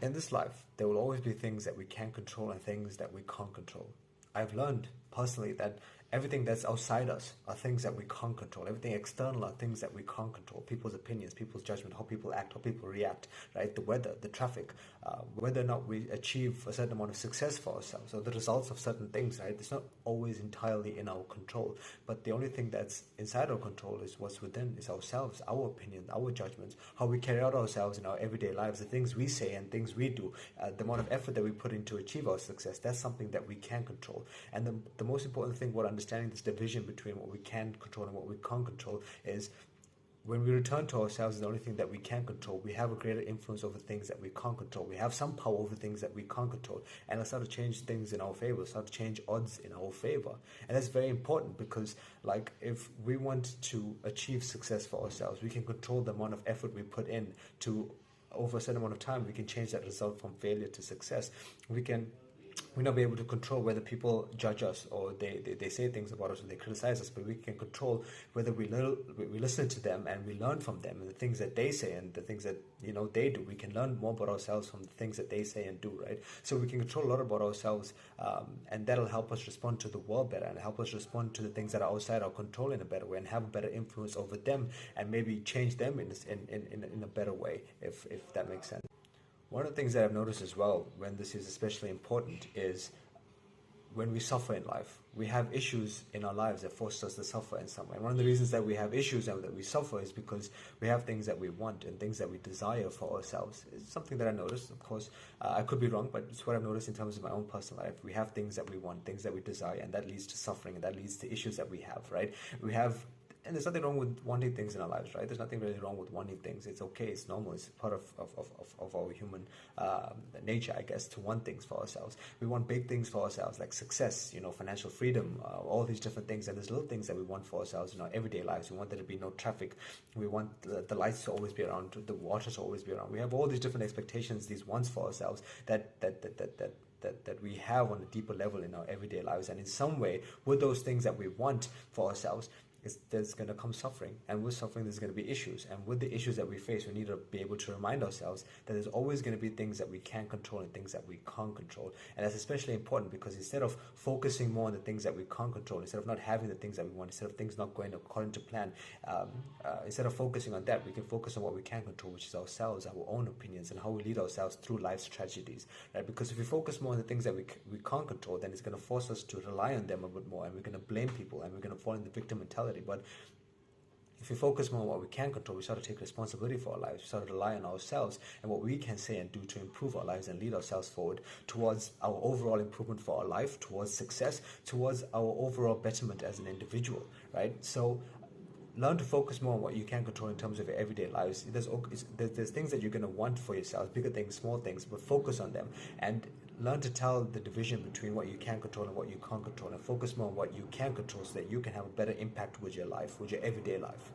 In this life, there will always be things that we can control and things that we can't control. I've learned personally that everything that's outside us are things that we can't control. Everything external are things that we can't control. People's opinions, people's judgment, how people act, how people react, right? The weather, the traffic, whether or not we achieve a certain amount of success for ourselves, or the results of certain things, right? It's not always entirely in our control. But the only thing that's inside our control is what's within, is ourselves, our opinions, our judgments, how we carry out ourselves in our everyday lives, the things we say and things we do, the amount of effort that we put in to achieve our success. That's something that we can control. And the most important thing, what understanding this division between what we can control and what we can't control is, when we return to ourselves, the only thing that we can control, we have a greater influence over things that we can't control. We have some power over things that we can't control, and let's start to change things in our favor, start to change odds in our favor. And that's very important because, like, if we want to achieve success for ourselves, we can control the amount of effort we put in to, over a certain amount of time, we can change that result from failure to success. We're not be able to control whether people judge us or they say things about us or they criticize us, but we can control whether we listen to them and we learn from them and the things that they say and the things that they do. We can learn more about ourselves from the things that they say and do, right? So we can control a lot about ourselves, and that'll help us respond to the world better and help us respond to the things that are outside our control in a better way and have a better influence over them and maybe change them in a better way, if that makes sense. One of the things that I've noticed as well, when this is especially important, is when we suffer in life. We have issues in our lives that force us to suffer in some way. And one of the reasons that we have issues and that we suffer is because we have things that we want and things that we desire for ourselves. It's something that I noticed, of course. I could be wrong, but it's what I've noticed in terms of my own personal life. We have things that we want, things that we desire, and that leads to suffering, and that leads to issues that we have, right? And there's nothing wrong with wanting things in our lives, right? There's nothing really wrong with wanting things. It's okay. It's normal. It's part of our human nature, I guess, to want things for ourselves. We want big things for ourselves, like success, financial freedom, all these different things. And there's little things that we want for ourselves in our everyday lives. We want there to be no traffic. We want the lights to always be around, the water to always be around. We have all these different expectations, these wants for ourselves that we have on a deeper level in our everyday lives. And in some way, with those things that we want for ourselves, there's going to come suffering, and with suffering there's going to be issues, and with the issues that we face, we need to be able to remind ourselves that there's always going to be things that we can control and things that we can't control. And that's especially important because instead of focusing more on the things that we can't control, instead of not having the things that we want, instead of things not going according to plan, instead of focusing on that, we can focus on what we can control, which is ourselves, our own opinions, and how we lead ourselves through life's tragedies, right? Because if we focus more on the things that we can't control, then it's going to force us to rely on them a bit more, and we're going to blame people, and we're going to fall in the victim mentality. But if we focus more on what we can control, we start to take responsibility for our lives. We start to rely on ourselves and what we can say and do to improve our lives and lead ourselves forward towards our overall improvement for our life, towards success, towards our overall betterment as an individual, right? So learn to focus more on what you can control in terms of your everyday lives. There's things that you're going to want for yourself, bigger things, small things, but focus on them and learn to tell the division between what you can control and what you can't control, and focus more on what you can control so that you can have a better impact with your life, with your everyday life.